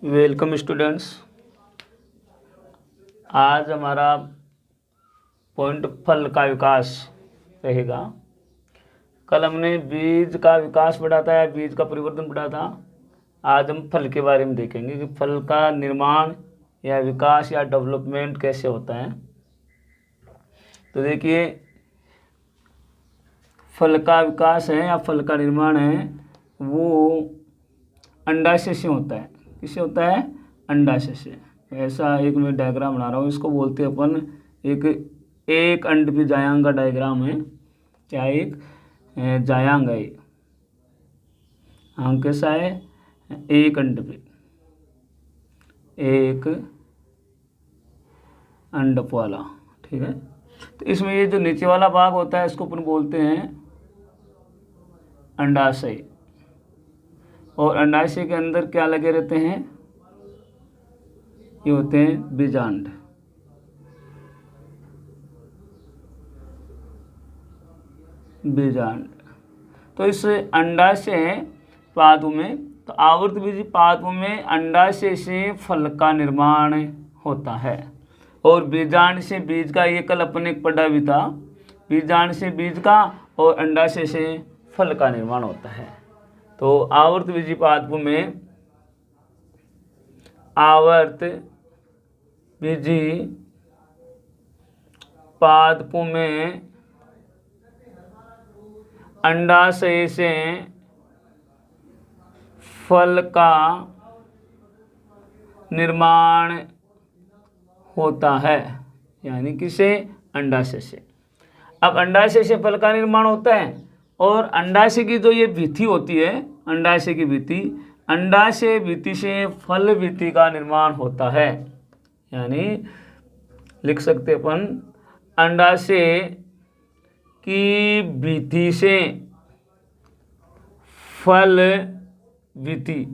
Welcome students. आज हमारा point फल का विकास रहेगा। कल हमने बीज का विकास पढ़ा था या बीज का परिवर्तन पढ़ा था। आज हम फल के बारे में देखेंगे कि फल का निर्माण या विकास या डेवलपमेंट कैसे होता है। तो देखिए, फल का विकास है या फल का निर्माण है वो अंडाशय से होता है। किससे होता है? अंडाशय से। ऐसा एक मैं डायग्राम बना रहा हूँ, इसको बोलते हैं अपन एक अंड जायांग का डायग्राम है। क्या एक जायांग है? हाँ, कैसा है? एक अंड एक अंडप वाला। ठीक है, तो इसमें ये जो नीचे वाला भाग होता है इसको अपन बोलते हैं अंडाशय। और अंडाशय के अंदर क्या लगे रहते हैं? ये होते हैं बीजांड। बीजांड। तो इस अंडाशय पादप में, तो आवृतबीजी पादप में अंडाशय से फल का निर्माण होता है। और बीजांड से बीज का, ये कल अपन एक पढ़ा भी था, बीजांड से बीज का और अंडाशय से फल का निर्माण होता है। तो आवृतबीजी पादप में, आवृतबीजी पादपों में अंडाशय से फल का निर्माण होता है। यानी किसे? अंडाशय से। अब अंडाशय से फल का निर्माण होता है और अंडाशय की जो ये भित्ति होती है, अंडाशय की भित्ति, अंडाशय भित्ति से फल भित्ति का निर्माण होता है। यानी लिख सकते अपन, अंडाशय की भित्ति से फल भित्ति,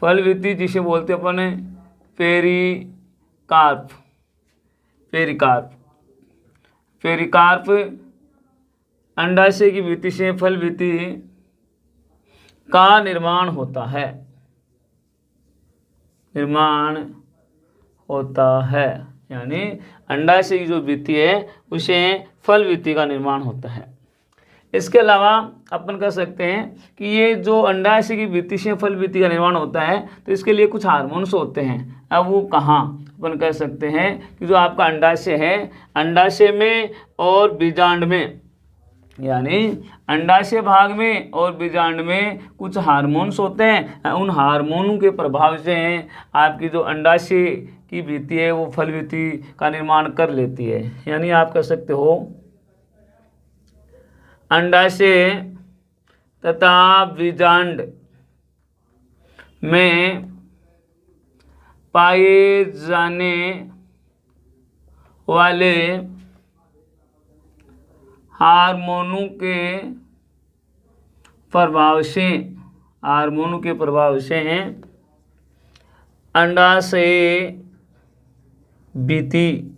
फल भित्ति जिसे बोलते अपन पेरिकार्प। पेरिकार्प, पेरिकार्प अंडाशय की भित्ति से फल भित्ति का निर्माण होता है। निर्माण होता है, यानी अंडाशय की जो भित्ति है उसे फल भित्ति का निर्माण होता है। इसके अलावा अपन कह सकते हैं कि ये जो अंडाशय की भित्ति से फल भित्ति का निर्माण होता है तो इसके लिए कुछ हार्मोन्स होते हैं। अब वो कहाँ? अपन कह सकते हैं कि जो आपका अंडाशय है, अंडाशय में और बीजांड में, यानी अंडाशय भाग में और बीजांड में कुछ हार्मोन्स होते हैं। उन हार्मोनों के प्रभाव से आपकी जो अंडाशय की भित्ति है वो फल भित्ति का निर्माण कर लेती है। यानी आप कह सकते हो अंडाशय तथा बीजांड में पाए जाने वाले हार्मोनों के प्रभाव से, हार्मोनों के प्रभाव से अंडाशय भित्ति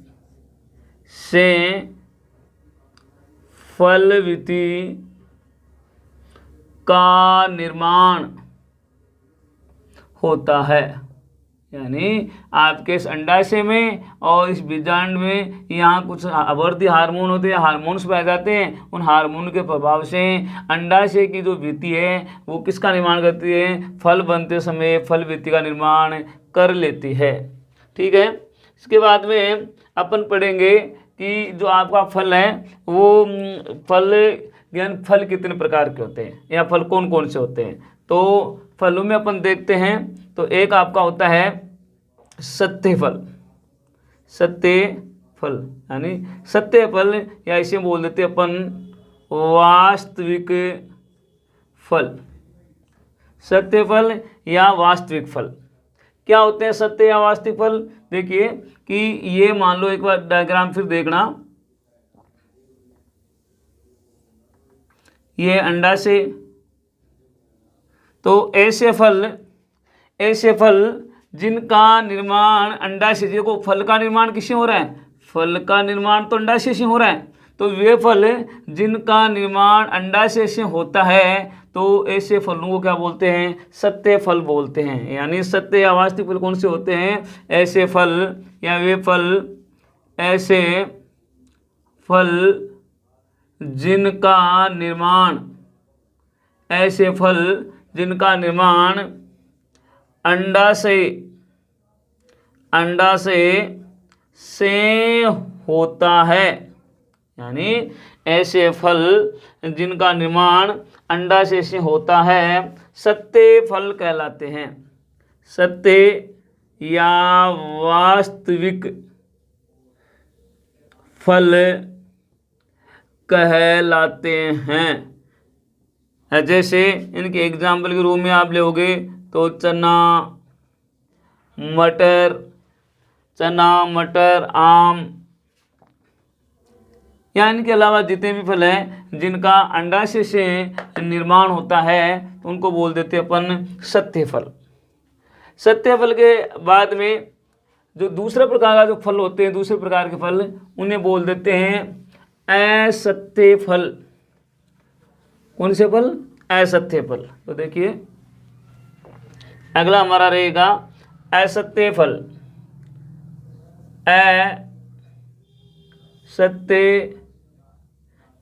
से फल भित्ति का निर्माण होता है। यानी आपके इस अंडाशय में और इस बीजांड में यहाँ कुछ आवर्ती हार्मोन होते हैं, हार्मोन्स पाए जाते हैं। उन हार्मोन के प्रभाव से अंडाशय की जो भित्ति है वो किसका निर्माण करती है? फल बनते समय फल भित्ति का निर्माण कर लेती है। ठीक है, इसके बाद में अपन पढ़ेंगे कि जो आपका फल है वो फल, यानी फल कितने प्रकार के होते हैं या फल कौन कौन से होते हैं। तो फलों में अपन देखते हैं तो एक आपका होता है सत्य फल। सत्य फल यानी सत्य फल, या इसे बोल देते अपन वास्तविक फल। सत्य फल या वास्तविक फल क्या होते हैं? सत्य या वास्तविक फल, देखिए कि ये मान लो, एक बार डायग्राम फिर देखना, ये अंडाशय, तो ऐसे फल जिनका निर्माण अंडाशय, देखो फल का निर्माण किससे हो रहा है? फल का निर्माण तो अंडाशय से हो रहा है। तो वे फल जिनका निर्माण अंडाशय से होता है, तो ऐसे फलों को क्या बोलते हैं? सत्य फल बोलते हैं। यानी सत्य या वास्तविक फल कौन से होते हैं? ऐसे फल या वे फल, ऐसे फल जिनका निर्माण, ऐसे फल जिनका निर्माण अंडाशय से होता है। यानी ऐसे फल जिनका निर्माण अंडाशय से होता है सत्य फल कहलाते हैं। सत्य या वास्तविक फल कहलाते हैं। जैसे इनके एग्जाम्पल के रूप में आप लोगे तो चना, मटर, आम, या इनके अलावा जितने भी फल हैं जिनका अंडाशय से निर्माण होता है उनको बोल देते हैं अपन सत्य फल। सत्य फल के बाद में जो दूसरा प्रकार का जो फल होते हैं, दूसरे प्रकार के फल, उन्हें बोल देते हैं असत्य फल। कौन से फल? असत्य फल। तो देखिए अगला हमारा रहेगा असत्य फल। असत्य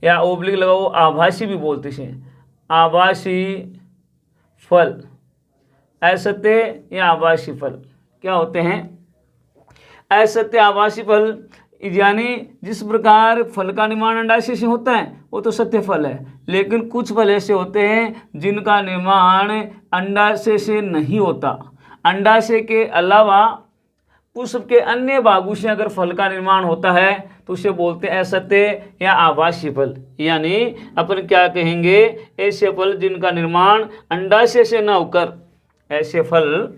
या ओब्लिक लगाओ, आभासी भी बोलते हैं, आभासी फल। असत्य या आभासी फल क्या होते हैं? असत्य आभासी फल यानी जिस प्रकार फल का निर्माण अंडाशय से होता है वो तो सत्य फल है, लेकिन कुछ फल ऐसे होते हैं जिनका निर्माण अंडाशय से नहीं होता। अंडाशय के अलावा पुष्प के अन्य भागों से अगर फल का निर्माण होता है तो उसे बोलते हैं असत्य या आभासी फल। यानी अपन क्या कहेंगे? ऐसे फल जिनका निर्माण अंडाशय से न होकर, ऐसे फल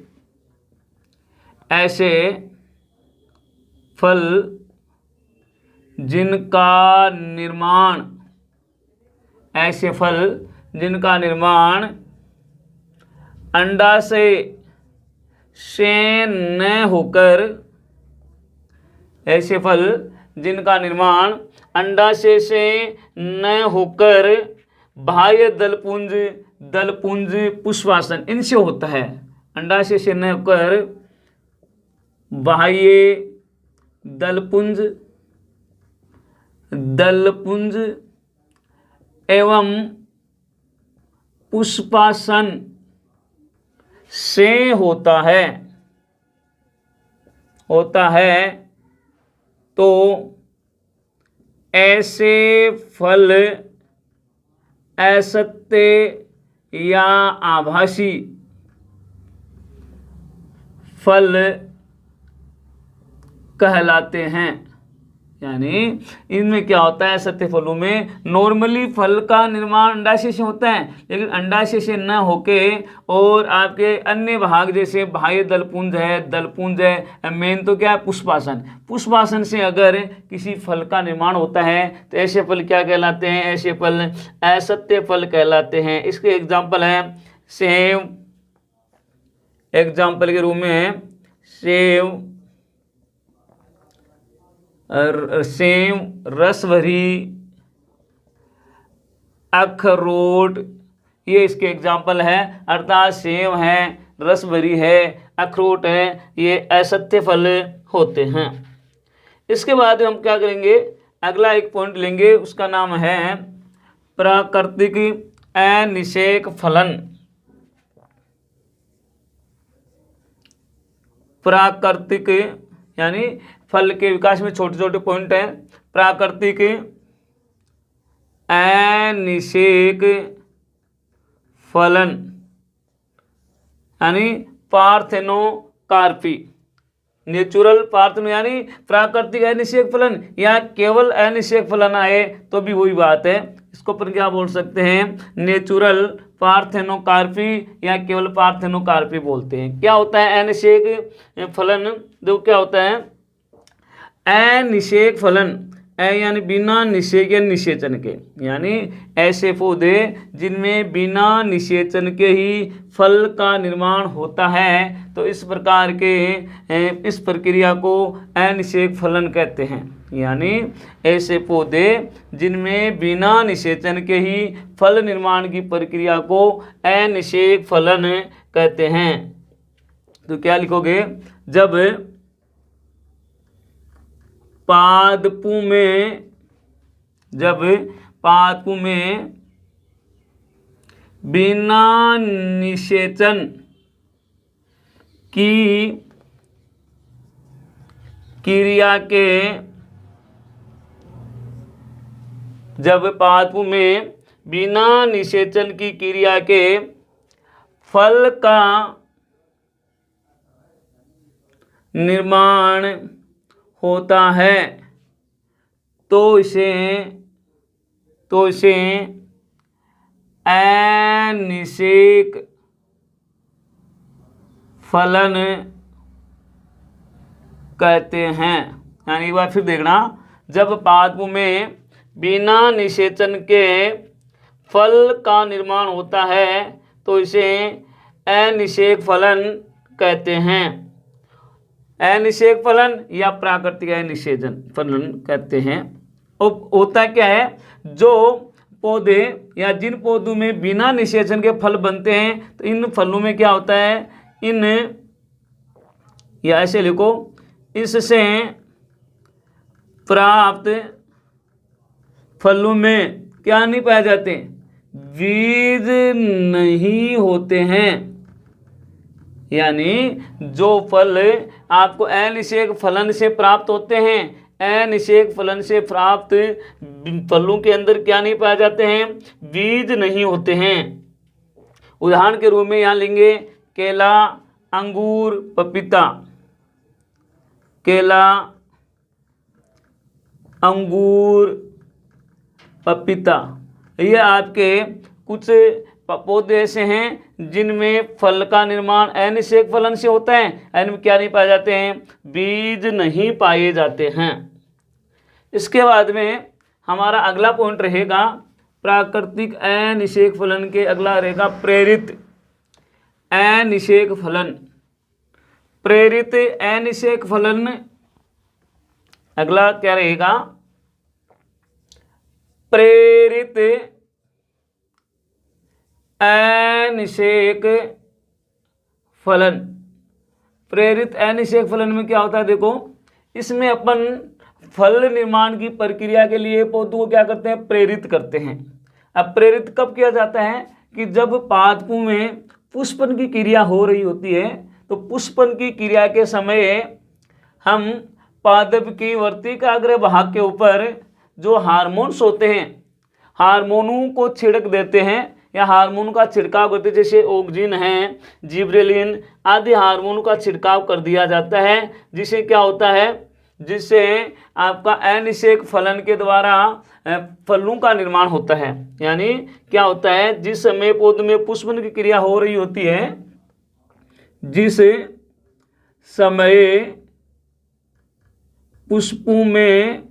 जिनका निर्माण, ऐसे फल जिनका निर्माण अंडाशय से न होकर, ऐसे फल जिनका निर्माण अंडाशय से न होकर बाह्य दलपुंज, पुष्पासन इनसे होता है। अंडाशय से न होकर बाह्य दलपुंज एवं पुष्पासन से होता है तो ऐसे फल असत्य या आभासी फल कहलाते हैं। यानी इनमें क्या होता है? सत्य फलों में नॉर्मली फल का निर्माण अंडाशय से होता है, लेकिन अंडाशय से न होके और आपके अन्य भाग जैसे बाह्य दलपुंज है, मेन तो क्या है? पुष्पासन से अगर किसी फल का निर्माण होता है तो ऐसे फल क्या कहलाते हैं? ऐसे फल असत्य फल कहलाते हैं। इसके एग्जाम्पल है सेव, एग्जाम्पल के रूप में सेव, रस भरी, अखरोट, ये इसके एग्जाम्पल है। अर्थात सेव है, रस भरी है, अखरोट है, ये असत्य फल होते हैं। इसके बाद हम क्या करेंगे? अगला एक पॉइंट लेंगे, उसका नाम है प्राकृतिक अनिषेक फलन। प्राकृतिक यानी फल के विकास में छोटे छोटे पॉइंट हैं। प्राकृतिक अनिषेक फलन यानी पार्थेनोकार्पी, नेचुरल पार्थेनो यानी प्राकृतिक अनिषेक फलन, या केवल अनिषेक फलन आए तो भी वही बात है। इसको अपन क्या बोल सकते हैं? नेचुरल पार्थेनोकार्पी या केवल पार्थेनोकार्पी बोलते हैं। क्या होता है अनिषेक फलन? जो क्या होता है अनिषेक फलन? यानी बिना निषेक या निषेचन के, यानी ऐसे पौधे जिनमें बिना निषेचन के ही फल का निर्माण होता है, तो इस प्रकार के इस प्रक्रिया को अनिषेक फलन कहते हैं। यानी ऐसे पौधे जिनमें बिना निषेचन के ही फल निर्माण की प्रक्रिया को अनिषेक फलन कहते हैं। तो क्या लिखोगे, जब पादपों में बिना निषेचन की क्रिया के फल का निर्माण होता है, तो इसे अनिषेक फलन कहते हैं। यानी एक बार फिर देखना, जब पादपों में बिना निषेचन के फल का निर्माण होता है, तो इसे अनिषेक फलन कहते हैं। अनिषेक फलन या प्राकृतिक निषेचन फलन कहते हैं। और होता क्या है, जो पौधे या जिन पौधों में बिना निषेचन के फल बनते हैं, तो इन फलों में क्या होता है, या ऐसे लिखो, इससे प्राप्त फलों में क्या नहीं पाए जाते, बीज नहीं होते हैं। यानी जो फल आपको अनिषेक फलन से प्राप्त होते हैं, अनिषेक फलन से प्राप्त फलों के अंदर क्या नहीं पाए जाते हैं, बीज नहीं होते हैं। उदाहरण के रूप में यहाँ लेंगे केला, अंगूर, पपीता। केला, अंगूर, पपीता, ये आपके कुछ पौधे ऐसे हैं जिनमें फल का निर्माण अनिषेक फलन से होता है, इनमें क्या नहीं पाए जाते हैं, बीज नहीं पाए जाते हैं। इसके बाद में हमारा अगला पॉइंट रहेगा प्राकृतिक अनिषेक फलन के, अगला रहेगा प्रेरित अनिषेक फलन। प्रेरित अनिषेक फलन अगला क्या रहेगा, प्रेरित अनिषेक फलन। प्रेरित अनिषेक फलन में क्या होता है, देखो, इसमें अपन फल निर्माण की प्रक्रिया के लिए पौधों को क्या करते हैं, प्रेरित करते हैं। अब प्रेरित कब किया जाता है, कि जब पादपों में पुष्पन की क्रिया हो रही होती है, तो पुष्पन की क्रिया के समय हम पादप की वर्तिकाग्र भाग के ऊपर जो हार्मोन्स होते हैं, हार्मोनों को छिड़क देते हैं या हार्मोन का छिड़काव करते हैं। जैसे ऑक्सिन है, जिब्रेलिन आदि हार्मोन का छिड़काव कर दिया जाता है, जिससे क्या होता है, जिससे आपका अनिषेक फलन के द्वारा फलों का निर्माण होता है। यानी क्या होता है, जिस समय पौधे में पुष्पन की क्रिया हो रही होती है, जिस समय पुष्पों में,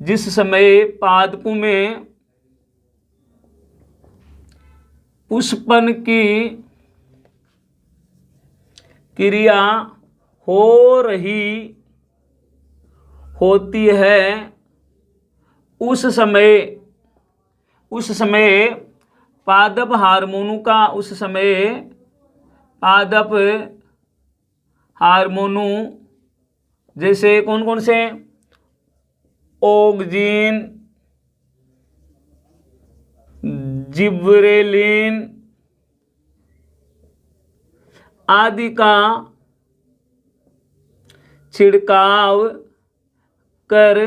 जिस समय पादपों में पुष्पन की क्रिया हो रही होती है, उस समय पादप हार्मोनों का, उस समय पादप हार्मोनों जैसे कौन कौन से, ऑक्सिन, जिब्रेलिन आदि का छिड़काव कर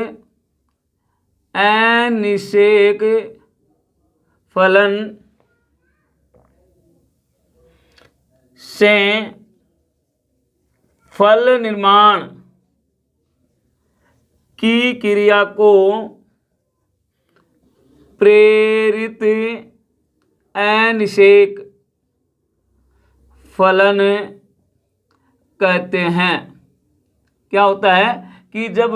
अनिषेक फलन से फल निर्माण की क्रिया को प्रेरित अनिषेक फलन कहते हैं। क्या होता है कि जब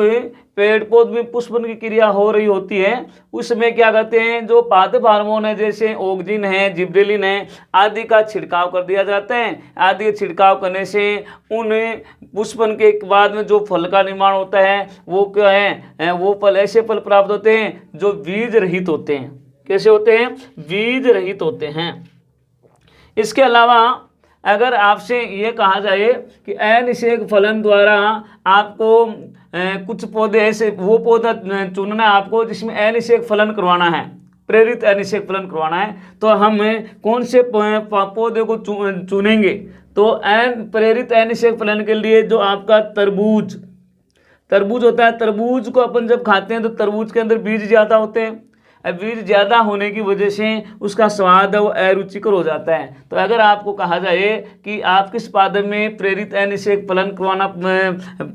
पेड़ पौधे में पुष्पन की क्रिया हो रही होती है, उसमें क्या करते हैं, जो पादप हार्मोन है जैसे ऑक्जिन है, जिब्रेलिन है आदि का छिड़काव कर दिया जाता है। आदि का छिड़काव करने से उन पुष्पन के बाद में जो फल का निर्माण होता है वो क्या है, वो फल ऐसे फल प्राप्त होते हैं जो बीज रहित होते हैं। कैसे होते हैं, बीज रहित होते हैं। इसके अलावा अगर आपसे ये कहा जाए कि अनिषेक फलन द्वारा आपको कुछ पौधे ऐसे वो पौधा चुनना है आपको जिसमें अनिषेक फलन करवाना है, प्रेरित अनिषेक फलन करवाना है, तो हम कौन से पौधे को चुनेंगे? तो प्रेरित अनिषेक फलन के लिए जो आपका तरबूज होता है, तरबूज को अपन जब खाते हैं तो तरबूज के अंदर बीज ज़्यादा होते हैं। बीज ज़्यादा होने की वजह से उसका स्वाद है वो अरुचिकर हो जाता है। तो अगर आपको कहा जाए कि आप किस पादप में प्रेरित अनिषेक फलन करवाना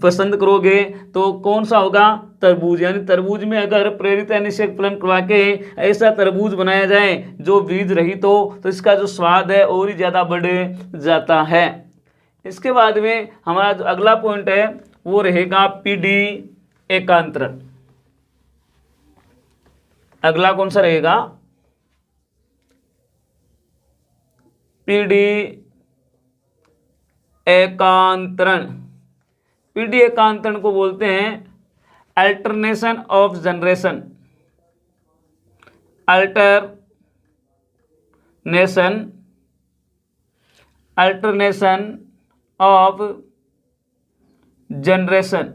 पसंद करोगे तो कौन सा होगा? तरबूज। यानी तरबूज में अगर प्रेरित अनिषेक फलन करवा के ऐसा तरबूज बनाया जाए जो बीज रहित हो तो इसका जो स्वाद है और ही ज़्यादा बढ़ जाता है। इसके बाद में हमारा जो अगला पॉइंट है वो रहेगा पीडी एकांतरण। अगला कौन सा रहेगा? पीडी एकांतरण। पीडी एकांतरण को बोलते हैं alternation of generation. Alternation of generation.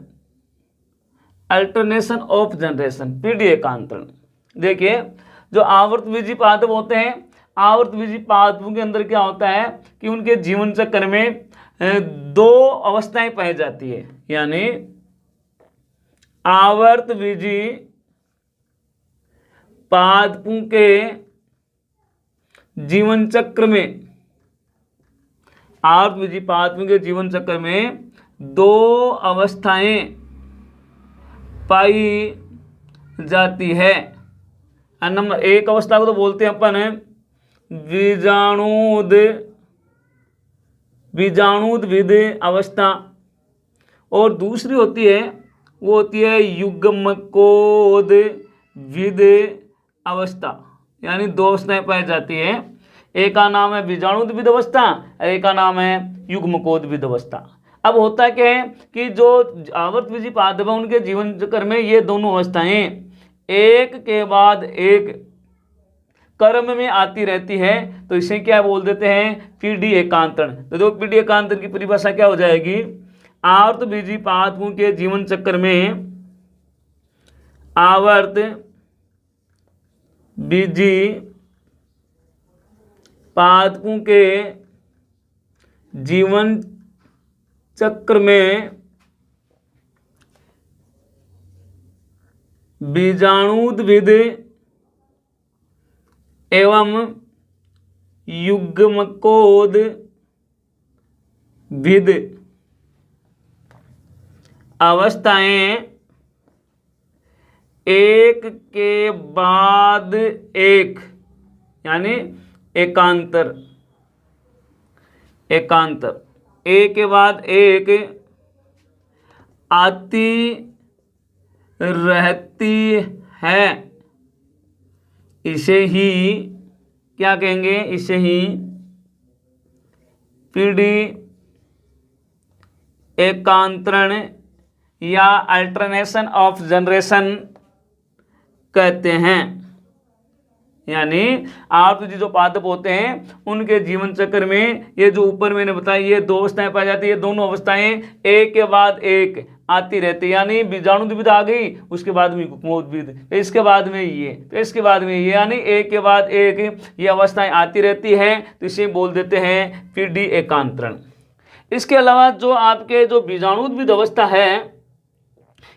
Alternation of generation, पीडी एकांतरण। देखिए जो आवर्तबीजी पादप होते हैं, आवर्तबीजी पादपों के अंदर क्या होता है कि उनके जीवन चक्र में दो अवस्थाएं पाई जाती है। यानी आवर्तबीजी पादपों के जीवन चक्र में, आवर्तबीजी पादपों के जीवन चक्र में दो अवस्थाएं पाई जाती है। नंबर एक अवस्था को तो बोलते हैं अपन बीजाणुद्विद अवस्था, और दूसरी होती है वो होती है युग्मकोद्विद अवस्था। यानी दो अवस्थाएं पाई जाती है, एक का नाम है बीजाणुद्विद अवस्था, एक का नाम है युग्मकोद्विद अवस्था। अब होता क्या है कि जो आवर्तबीजी पादप है उनके जीवन चक्र में ये दोनों अवस्थाएं एक के बाद एक क्रम में आती रहती है, तो इसे क्या बोल देते हैं? पीडी एकांतरण। तो जो पीडी एकांतरण की परिभाषा क्या हो जाएगी? आवर्तबीजी पादपों के जीवन चक्र में आवर्तबीजी पादपों के जीवन चक्र में बीजाणुद्विद एवं युग्मकोद्विद अवस्थाएं एक के बाद एक, यानी एकांतर, एक के बाद एक आती रहती है। इसे ही क्या कहेंगे? इसे ही पीडी एकांतरण या अल्टरनेशन ऑफ जनरेशन कहते हैं। यानी आप जो पादप होते हैं उनके जीवन चक्र में ये जो ऊपर मैंने बताया ये दो अवस्थाएं पाई जाती है, दोनों अवस्थाएं एक के बाद एक आती रहती है। यानी बीजाणुद्विद आ गई, उसके बाद में युग्मकोद्विद, इसके बाद में ये, तो इसके बाद में ये, यानी एक के बाद एक ये अवस्थाएं आती रहती हैं, तो इसे बोल देते हैं पीडी एकांतरण। इसके अलावा जो आपके जो बीजाणुद्विद अवस्था है,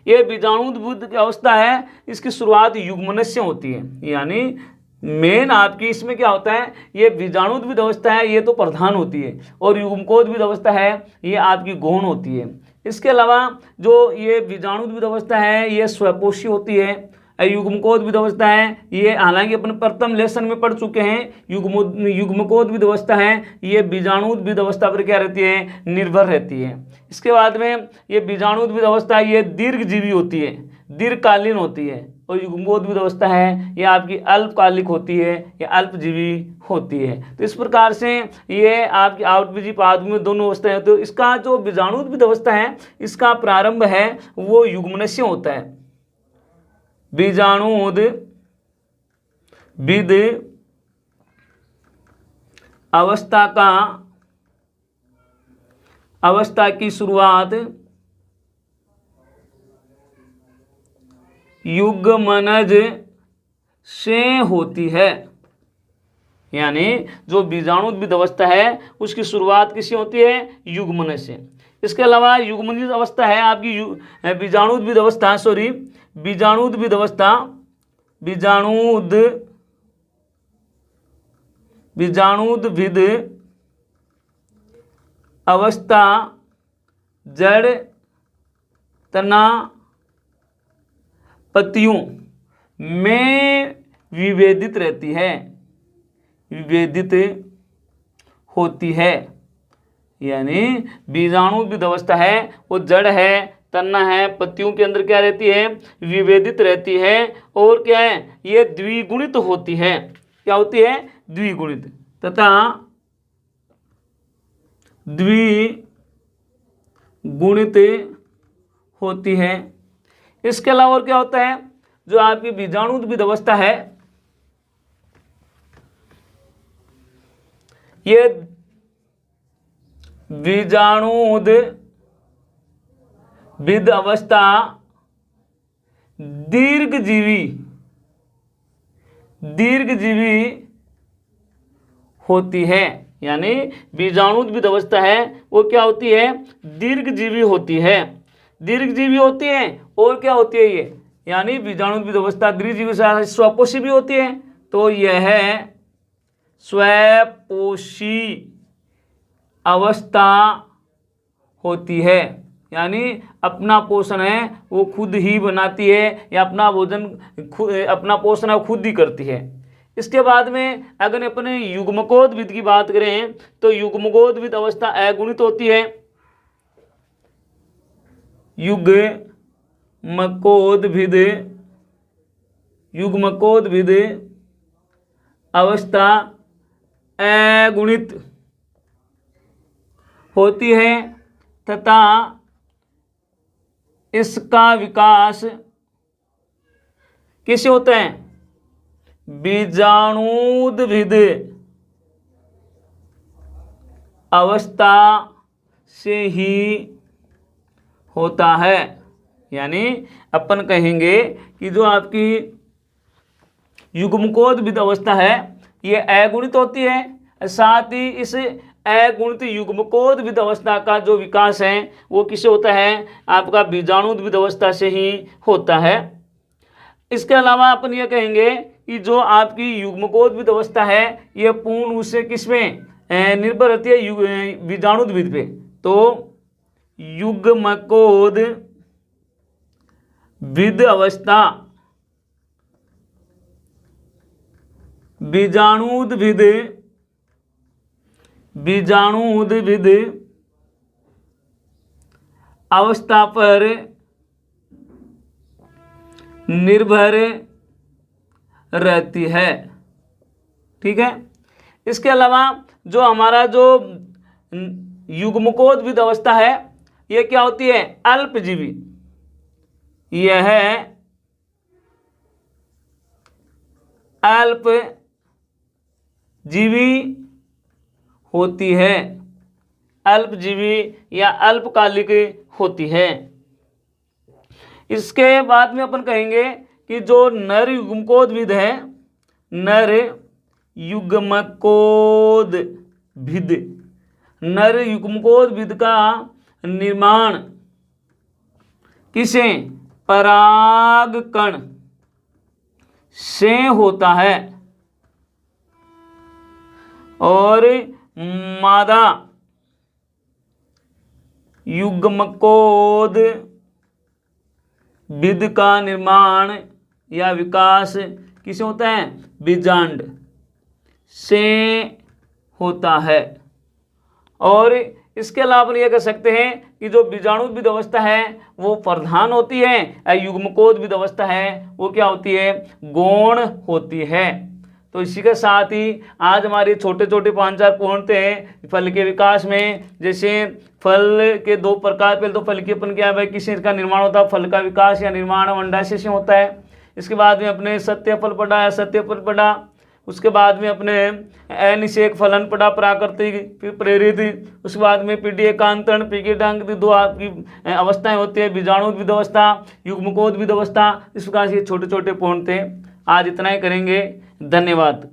ये बीजाणुद्विद की अवस्था है, इसकी शुरुआत युग्मन से होती है। यानी मेन आपकी इसमें क्या होता है, ये बीजाणुद्विद अवस्था है ये तो प्रधान होती है, और युग्मकोद्विद अवस्था है ये आपकी गौण होती है। इसके अलावा जो ये बीजाणुद्विद अवस्था है ये स्वपोषी होती है। युग्मकोद्विद अवस्था है ये हालांकि अपन प्रथम लेसन में पढ़ चुके हैं, युग्मकोद्विद अवस्था है ये बीजाणुद्विद अवस्था पर क्या रहती है? निर्भर रहती है। इसके बाद में ये बीजाणुद्विद अवस्था ये दीर्घजीवी होती है। दीर्घकालीन होती है, और युग्मकोद्भिद अवस्था है ये आपकी अल्पकालिक होती है या अल्पजीवी होती है। तो इस प्रकार से ये आपकी आवृतबीजी पादप में दोनों अवस्थाएं होती है। तो इसका जो बीजाणुद्भिद अवस्था है इसका प्रारंभ है वो युग्मनस्य होता है। बीजाणुद्भिद अवस्था की शुरुआत युग्मनज से होती है, यानी जो बीजाणुद्भिद अवस्था है उसकी शुरुआत किससे होती है? युग्मनज से। इसके अलावा युग्मनज अवस्था है आपकी बीजाणुद्भिद अवस्था, बीजाणुद्भिद अवस्था जड़ तना पत्तियों में विभेदित रहती है, विभेदित होती है। यानी बीजाणुद्भिद अवस्था है वो जड़ है, तना है, पत्तियों के अंदर क्या रहती है? विभेदित रहती है। और क्या है? ये द्विगुणित होती है। क्या होती है? द्विगुणित तथा द्विगुणित होती है। इसके अलावा और क्या होता है? जो आपकी बीजाणुद्भिद अवस्था है ये बीजाणुद्भिद अवस्था दीर्घजीवी होती है। यानी बीजाणुद्भिद अवस्था है वो क्या होती है? दीर्घजीवी होती है। दीर्घजीवी होती है और क्या होती है ये? यानी बीजाणुद्भिद अवस्था दीर्घजीवी स्वपोषी भी होती है। तो यह स्वपोषी अवस्था होती है, यानी अपना पोषण है वो खुद ही बनाती है या अपना पोषण खुद ही करती है। इसके बाद में अगर अपने युग्मकोद्भिद की बात करें तो युग्मकोद्भिद अवस्था अगुणित होती है। युग्मकोद्भिद अवस्था अगुणित होती है तथा इसका विकास किससे होता है? बीजाणुद्भिद अवस्था से ही होता है। यानी अपन कहेंगे कि जो आपकी युग्मकोद्भिद अवस्था है ये अगुणित होती है, साथ ही इस अगुणित युग्मकोद्भिद अवस्था का जो विकास है वो किससे होता है? आपका बीजाणुद्भिद अवस्था से ही होता है। इसके अलावा अपन ये कहेंगे कि जो आपकी युग्मकोद्भिद अवस्था है ये पूर्ण रूप से किसमें निर्भर रहती है? बीजाणुद्भिद पे। तो युग्मकोद्भिद अवस्था बीजाणुद्भिद अवस्था पर निर्भर रहती है। ठीक है। इसके अलावा जो हमारा जो युग्मकोद्भिद अवस्था है ये क्या होती है? अल्पजीवी। यह अल्पजीवी होती है, अल्पजीवी या अल्पकालिक होती है। इसके बाद में अपन कहेंगे कि जो नर युग्मकोद्भिद है, नर युग्मकोद्भिद का निर्माण किसे? परागकण से होता है और मादा युग्मकोद्भिद का निर्माण या विकास किसे होता है? बीजांड से होता है। और इसके अलावा ये कह सकते हैं कि जो बीजाणुविद अवस्था है वो प्रधान होती है, युग्मकोद्भिद अवस्था है वो क्या होती है, गौण होती है। तो इसी के साथ ही आज हमारे छोटे छोटे 5-4 पॉइंट हैं फल के विकास में। जैसे फल के 2 प्रकार, पहले तो फलिकीयपन क्या है भाई, किस का निर्माण होता है, फल का विकास या निर्माण अंडाशय से होता है। इसके बाद में अपने सत्य फल पढ़ा है, सत्य फल पढ़ा। उसके बाद में अपने अनिषेक फलन पढ़ा, प्राकृतिक फिर प्रेरित। उसके बाद में पीडी एकांतरण पीकीटांक 2 आपकी अवस्थाएं होती है, बीजाणुविद अवस्था, युग्मकोद्भिद अवस्था। इस प्रकार से छोटे छोटे पॉइंट थे। आज इतना ही करेंगे। धन्यवाद।